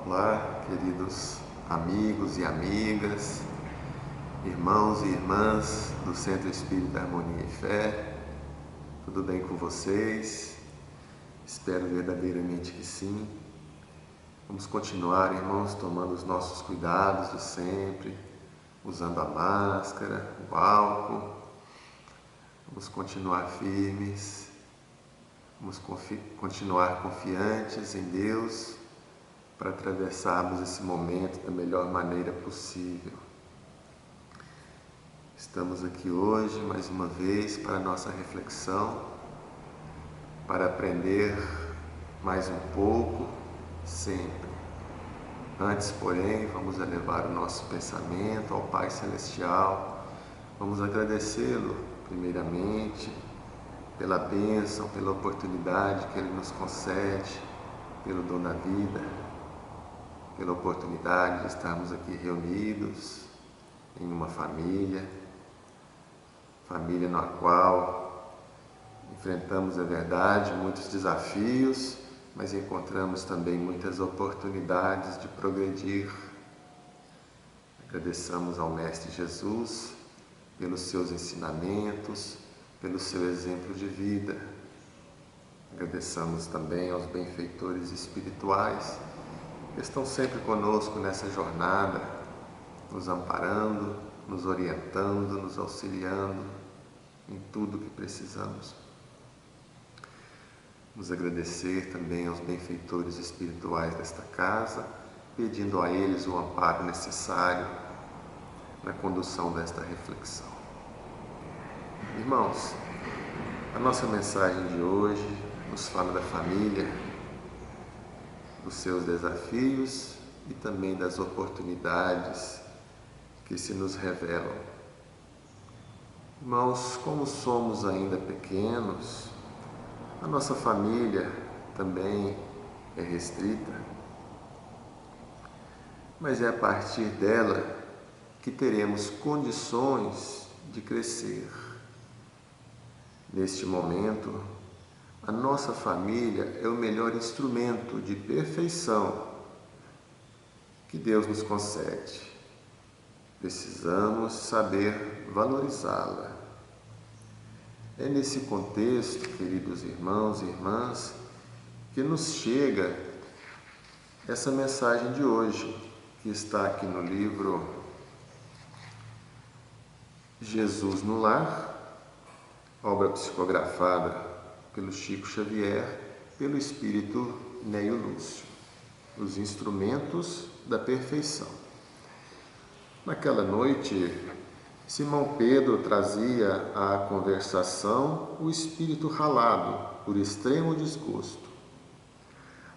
Olá, queridos amigos e amigas, irmãos e irmãs do Centro Espírita Harmonia e Fé, tudo bem com vocês? Espero verdadeiramente que sim. Vamos continuar, irmãos, tomando os nossos cuidados de sempre, usando a máscara, o álcool. Vamos continuar firmes, vamos continuar confiantes em Deus, para atravessarmos esse momento da melhor maneira possível. Estamos aqui hoje, mais uma vez, para a nossa reflexão, para aprender mais um pouco, sempre. Antes, porém, vamos elevar o nosso pensamento ao Pai Celestial. Vamos agradecê-lo, primeiramente, pela bênção, pela oportunidade que Ele nos concede, pelo dom da vida, pela oportunidade de estarmos aqui reunidos em uma família na qual enfrentamos, é verdade, muitos desafios, mas encontramos também muitas oportunidades de progredir. Agradeçamos ao Mestre Jesus pelos seus ensinamentos, pelo seu exemplo de vida. Agradeçamos também aos benfeitores espirituais que estão sempre conosco nessa jornada, nos amparando, nos orientando, nos auxiliando em tudo que precisamos. Vamos agradecer também aos benfeitores espirituais desta casa, pedindo a eles o amparo necessário na condução desta reflexão. Irmãos, a nossa mensagem de hoje nos fala da família, dos seus desafios e também das oportunidades que se nos revelam. Irmãos, como somos ainda pequenos, a nossa família também é restrita, mas é a partir dela que teremos condições de crescer. Neste momento, a nossa família é o melhor instrumento de perfeição que Deus nos concede. Precisamos saber valorizá-la. É nesse contexto, queridos irmãos e irmãs, que nos chega essa mensagem de hoje, que está aqui no livro Jesus no Lar, obra psicografada pelo Chico Xavier, pelo espírito Neio Lúcio, os instrumentos da perfeição. Naquela noite, Simão Pedro trazia à conversação o espírito ralado por extremo desgosto.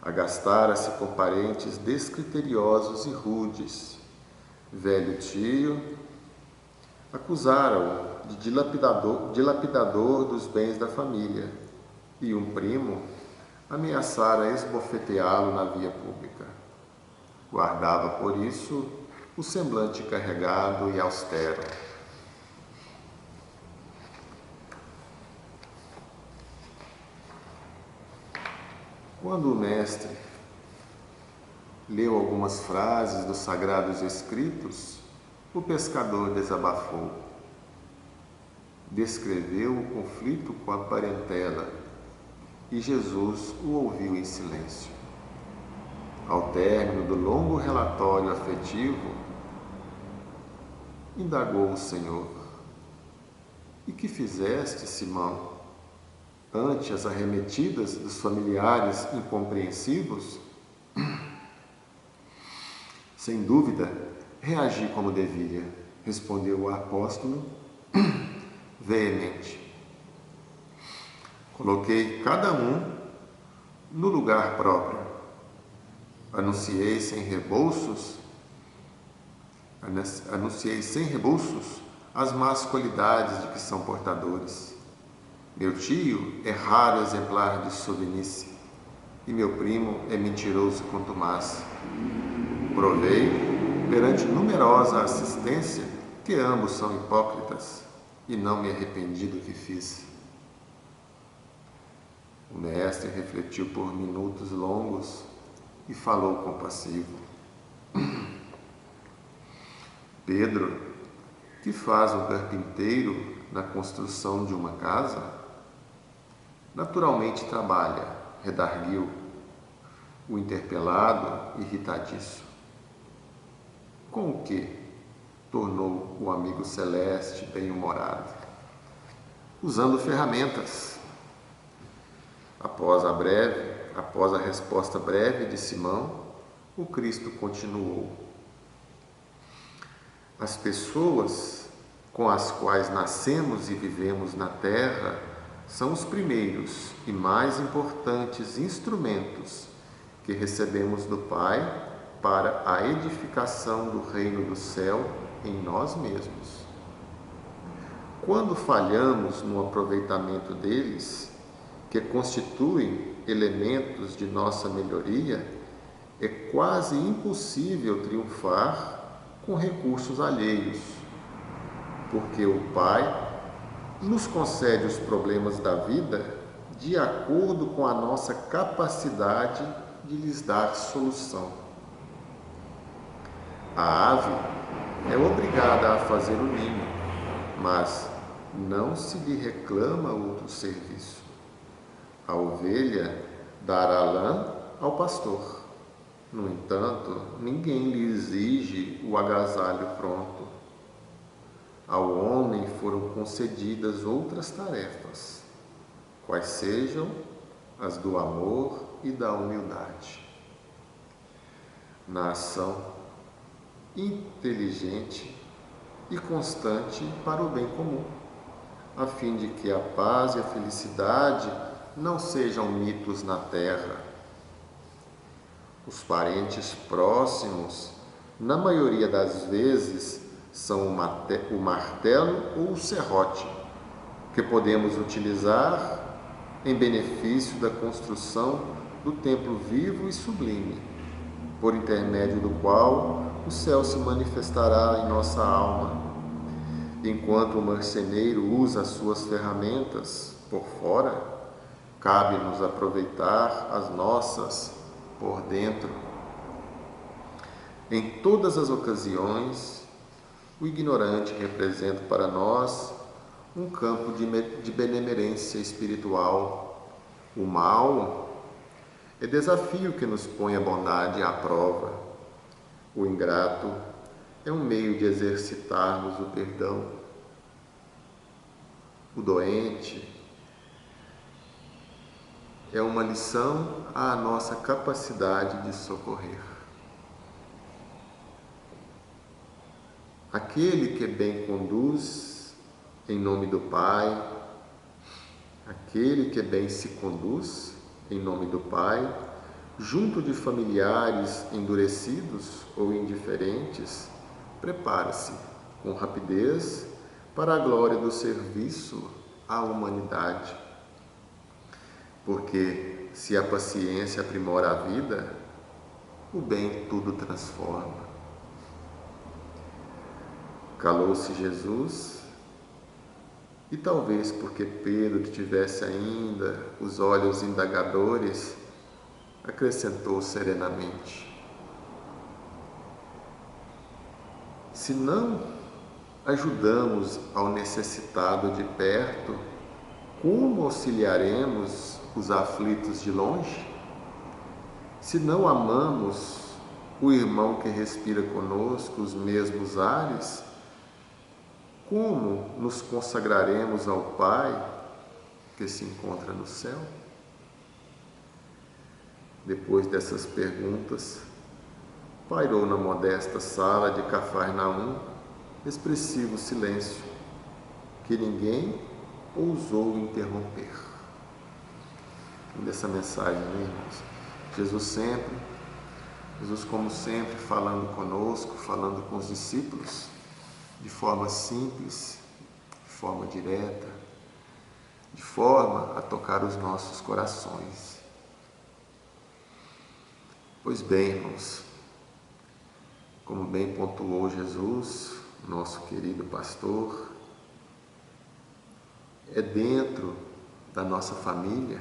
Agastara-se com parentes descriteriosos e rudes. Velho tio acusara-o de dilapidador dos bens da família, e um primo ameaçara esbofeteá-lo na via pública. Guardava, por isso, o semblante carregado e austero. Quando o mestre leu algumas frases dos Sagrados Escritos, o pescador desabafou. Descreveu o conflito com a parentela, e Jesus o ouviu em silêncio. Ao término do longo relatório afetivo, indagou o Senhor: E que fizeste, Simão, ante as arremetidas dos familiares incompreensivos? Sem dúvida, reagi como devia, respondeu o apóstolo veemente. Coloquei cada um no lugar próprio. Anunciei sem rebolsos as más qualidades de que são portadores. Meu tio é raro exemplar de sovinice, e meu primo é mentiroso contumaz. Provei, perante numerosa assistência, que ambos são hipócritas, e não me arrependi do que fiz. O mestre refletiu por minutos longos e falou compassivo: Pedro, que faz um carpinteiro na construção de uma casa? Naturalmente trabalha, redarguiu o interpelado, irritadiço. Com o que? Tornou o amigo celeste bem-humorado. Usando ferramentas. Após a resposta breve de Simão, o Cristo continuou: as pessoas com as quais nascemos e vivemos na terra são os primeiros e mais importantes instrumentos que recebemos do Pai para a edificação do reino do céu em nós mesmos. Quando falhamos no aproveitamento deles, que constituem elementos de nossa melhoria, é quase impossível triunfar com recursos alheios, porque o Pai nos concede os problemas da vida de acordo com a nossa capacidade de lhes dar solução. A ave é obrigada a fazer o ninho, mas não se lhe reclama outro serviço. A ovelha dará lã ao pastor. No entanto, ninguém lhe exige o agasalho pronto. Ao homem foram concedidas outras tarefas, quais sejam as do amor e da humildade. Na ação inteligente e constante para o bem comum, a fim de que a paz e a felicidade não sejam mitos na terra. Os parentes próximos, na maioria das vezes, são o martelo ou o serrote, que podemos utilizar em benefício da construção do templo vivo e sublime, por intermédio do qual o céu se manifestará em nossa alma. Enquanto o marceneiro usa as suas ferramentas por fora, cabe-nos aproveitar as nossas por dentro. Em todas as ocasiões, o ignorante representa para nós um campo de benemerência espiritual. O mal é desafio que nos põe a bondade à prova. O ingrato é um meio de exercitarmos o perdão. O doente é uma lição à nossa capacidade de socorrer. Aquele que bem conduz em nome do Pai, aquele que bem se conduz em nome do Pai, junto de familiares endurecidos ou indiferentes, prepara-se com rapidez para a glória do serviço à humanidade. Porque se a paciência aprimora a vida, o bem tudo transforma. Calou-se Jesus, e talvez porque Pedro tivesse ainda os olhos indagadores, acrescentou serenamente: se não ajudamos ao necessitado de perto, como auxiliaremos os aflitos de longe? Se não amamos o irmão que respira conosco os mesmos ares, como nos consagraremos ao Pai que se encontra no céu? Depois dessas perguntas, pairou na modesta sala de Cafarnaum expressivo silêncio, que ninguém ousou interromper. Dessa mensagem, né, irmãos? Jesus como sempre falando conosco, falando com os discípulos, de forma simples, de forma direta, de forma a tocar os nossos corações. Pois bem, irmãos, como bem pontuou Jesus, nosso querido pastor, é dentro da nossa família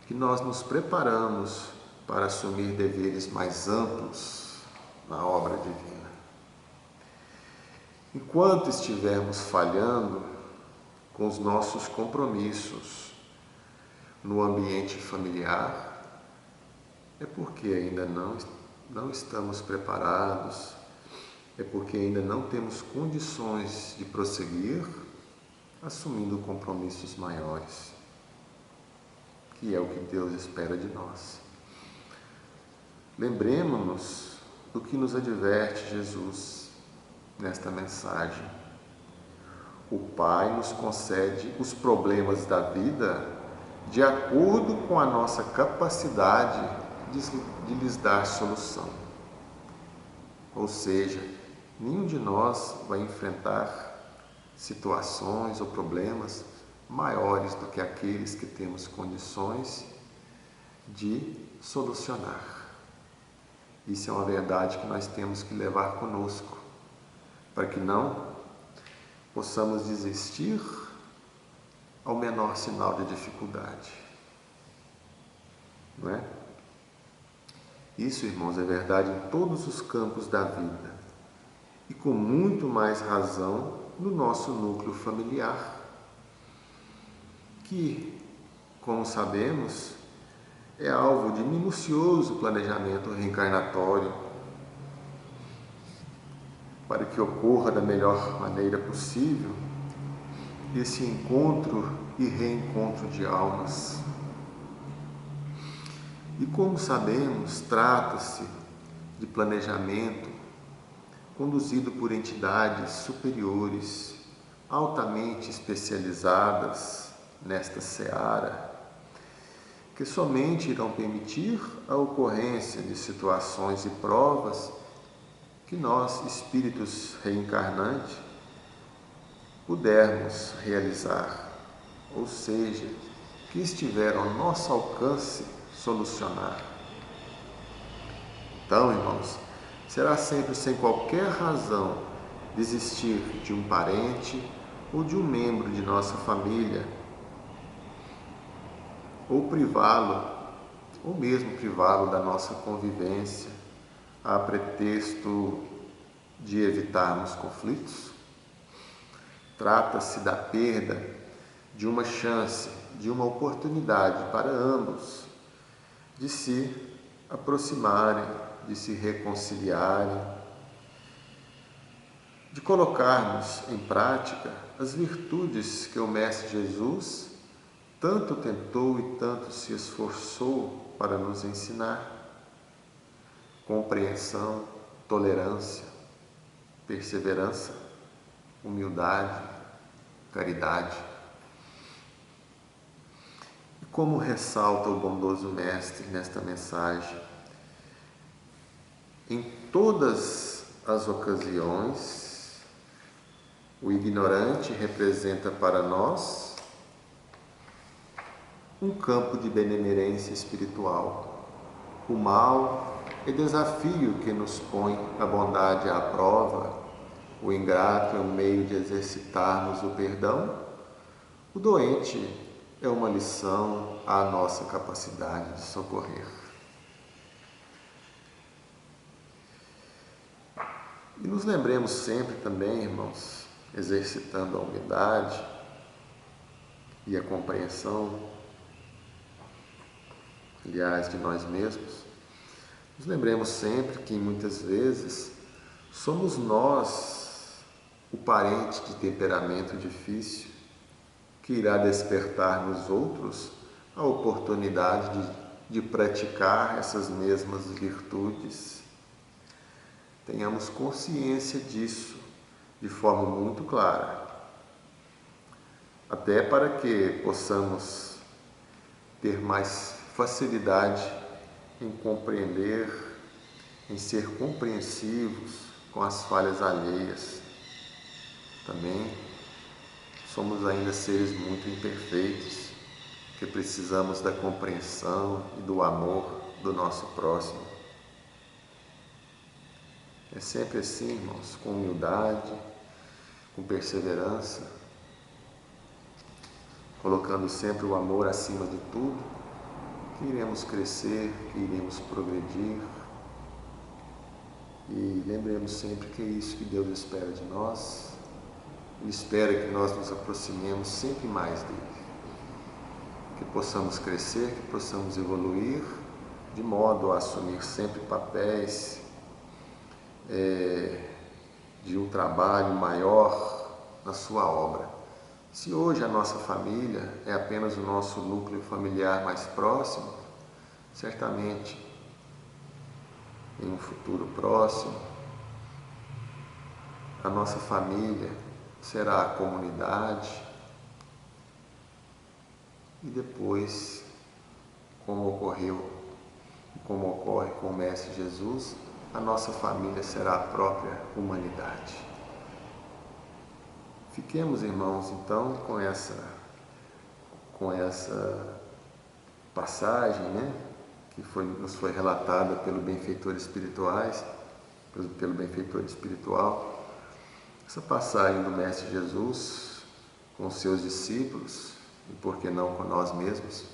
que nós nos preparamos para assumir deveres mais amplos na obra divina. Enquanto estivermos falhando com os nossos compromissos no ambiente familiar, é porque ainda não estamos preparados, é porque ainda não temos condições de prosseguir assumindo compromissos maiores, que é o que Deus espera de nós. Lembremos-nos do que nos adverte Jesus nesta mensagem. O Pai nos concede os problemas da vida de acordo com a nossa capacidade de lhes dar solução. Ou seja, nenhum de nós vai enfrentar situações ou problemas maiores do que aqueles que temos condições de solucionar. Isso é uma verdade que nós temos que levar conosco, para que não possamos desistir ao menor sinal de dificuldade. Não é? Isso, irmãos, é verdade em todos os campos da vida e com muito mais razão no nosso núcleo familiar, que, como sabemos, é alvo de minucioso planejamento reencarnatório para que ocorra da melhor maneira possível esse encontro e reencontro de almas. E como sabemos, trata-se de planejamento conduzido por entidades superiores, altamente especializadas nesta seara, que somente irão permitir a ocorrência de situações e provas que nós, espíritos reencarnantes, pudermos realizar, ou seja, que estiver ao nosso alcance solucionar. Então, irmãos, será sempre sem qualquer razão desistir de um parente ou de um membro de nossa família, ou privá-lo, ou mesmo privá-lo da nossa convivência, a pretexto de evitarmos conflitos. Trata-se da perda de uma chance, de uma oportunidade para ambos de se aproximarem, de se reconciliarem, de colocarmos em prática as virtudes que o Mestre Jesus tanto tentou e tanto se esforçou para nos ensinar: compreensão, tolerância, perseverança, humildade, caridade. E como ressalta o bondoso Mestre nesta mensagem, em todas as ocasiões, o ignorante representa para nós um campo de benemerência espiritual. O mal é desafio que nos põe a bondade à prova. O ingrato é um meio de exercitarmos o perdão. O doente é uma lição à nossa capacidade de socorrer. E nos lembremos sempre também, irmãos, exercitando a humildade e a compreensão, aliás, de nós mesmos, nos lembremos sempre que muitas vezes somos nós o parente de temperamento difícil que irá despertar nos outros a oportunidade de praticar essas mesmas virtudes. Tenhamos consciência disso de forma muito clara, até para que possamos ter mais facilidade em compreender, em ser compreensivos com as falhas alheias. Também somos ainda seres muito imperfeitos, que precisamos da compreensão e do amor do nosso próximo. É sempre assim, irmãos, com humildade, com perseverança, colocando sempre o amor acima de tudo, que iremos crescer, que iremos progredir. E lembremos sempre que é isso que Deus espera de nós. Ele espera que nós nos aproximemos sempre mais dele, que possamos crescer, que possamos evoluir, de modo a assumir sempre papéis de um trabalho maior na sua obra. Se hoje a nossa família é apenas o nosso núcleo familiar mais próximo, certamente em um futuro próximo, a nossa família será a comunidade e depois, como ocorre com o Mestre Jesus, a nossa família será a própria humanidade. Fiquemos, irmãos, então, com essa passagem, que nos foi relatada pelo benfeitor espiritual, essa passagem do Mestre Jesus com os seus discípulos, e por que não com nós mesmos.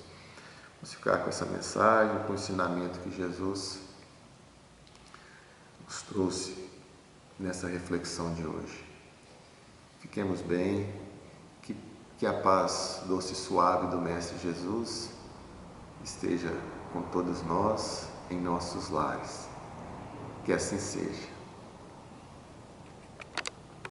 Vamos ficar com essa mensagem, com o ensinamento que Jesus nos trouxe nessa reflexão de hoje. Fiquemos bem, que a paz doce e suave do Mestre Jesus esteja com todos nós em nossos lares. Que assim seja.